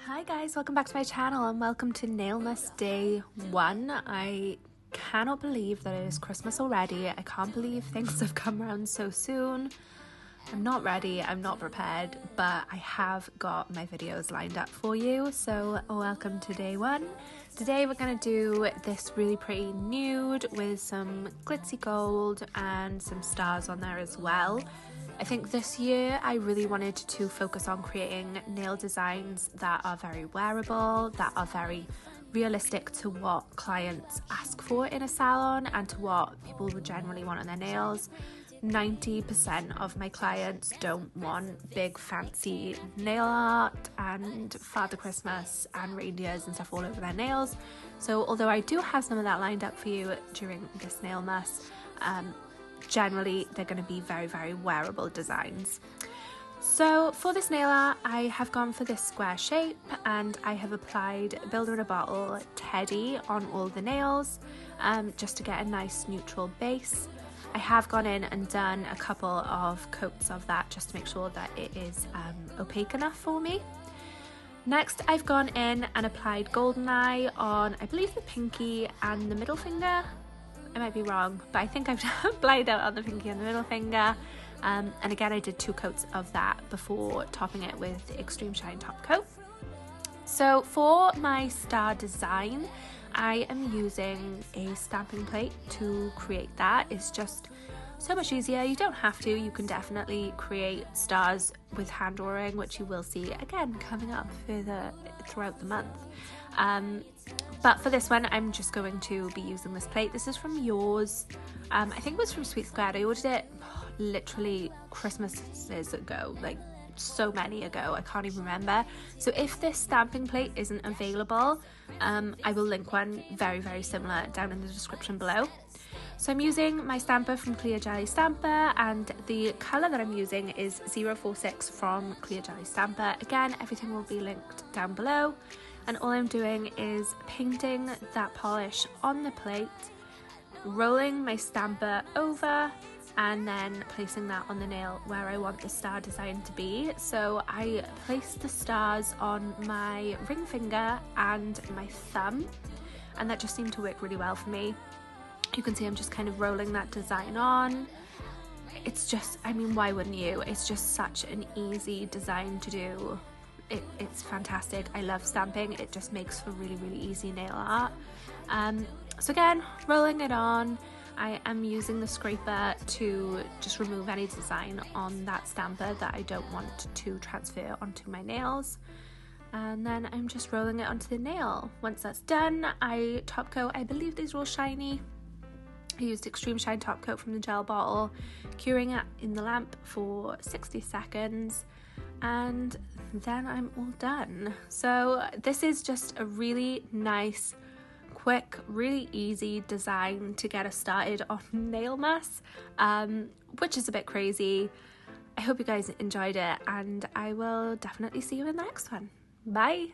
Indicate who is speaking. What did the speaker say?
Speaker 1: Hi guys, welcome back to my channel and welcome to Nailmas Day 1. I cannot believe that it is Christmas already. I can't believe things have come around so soon. I'm not ready, I'm not prepared, but I have got my videos lined up for you, so welcome to day 1. Today we're going to do this really pretty nude with some glitzy gold and some stars on there as well. I think this year I really wanted to focus on creating nail designs that are very wearable, that are very realistic to what clients ask for in a salon and to what people would generally want on their nails. 90% of my clients don't want big fancy nail art and Father Christmas and reindeers and stuff all over their nails. So although I do have some of that lined up for you during this Nailmas, generally they're going to be very wearable designs. So for this nail art I have gone for this square shape and I have applied Builder in a Bottle Teddy on all the nails just to get a nice neutral base. I have gone in and done a couple of coats of that just to make sure that it is opaque enough for me. Next I've gone in and applied Goldeneye on, I believe, the pinky and the middle finger. I might be wrong, but I think I've applied out on the pinky and the middle finger. And again, I did 2 coats of that before topping it with the Extreme Shine top coat. So for my star design, I am using a stamping plate to create that. It's just so much easier. You don't have to. You can definitely create stars with hand drawing, which you will see again coming up further throughout the month. But for this one, I'm just going to be using this plate. This is from Yours. I think it was from Sweet Squared. I ordered it literally Christmases ago, like so many ago, I can't even remember. So if this stamping plate isn't available, I will link one very similar down in the description below. So I'm using my stamper from Clear Jelly Stamper, and the colour that I'm using is 046 from Clear Jelly Stamper. Again, everything will be linked down below. And all I'm doing is painting that polish on the plate, rolling my stamper over, and then placing that on the nail where I want the star design to be. So I placed the stars on my ring finger and my thumb, and that just seemed to work really well for me. You can see I'm just kind of rolling that design on. It's just, I mean, why wouldn't you? It's just such an easy design to do. It's fantastic. I love stamping. It just makes for really easy nail art. So again, rolling it on. I am using the scraper to just remove any design on that stamper that I don't want to transfer onto my nails. And then I'm just rolling it onto the nail. Once that's done, I top coat. I believe these are all shiny. I used Extreme Shine top coat from the gel bottle, curing it in the lamp for 60 seconds. And then I'm all done. So this is just a really nice, quick, really easy design to get us started on Nailmas, which is a bit crazy. I hope you guys enjoyed it, and I will definitely see you in the next one. Bye!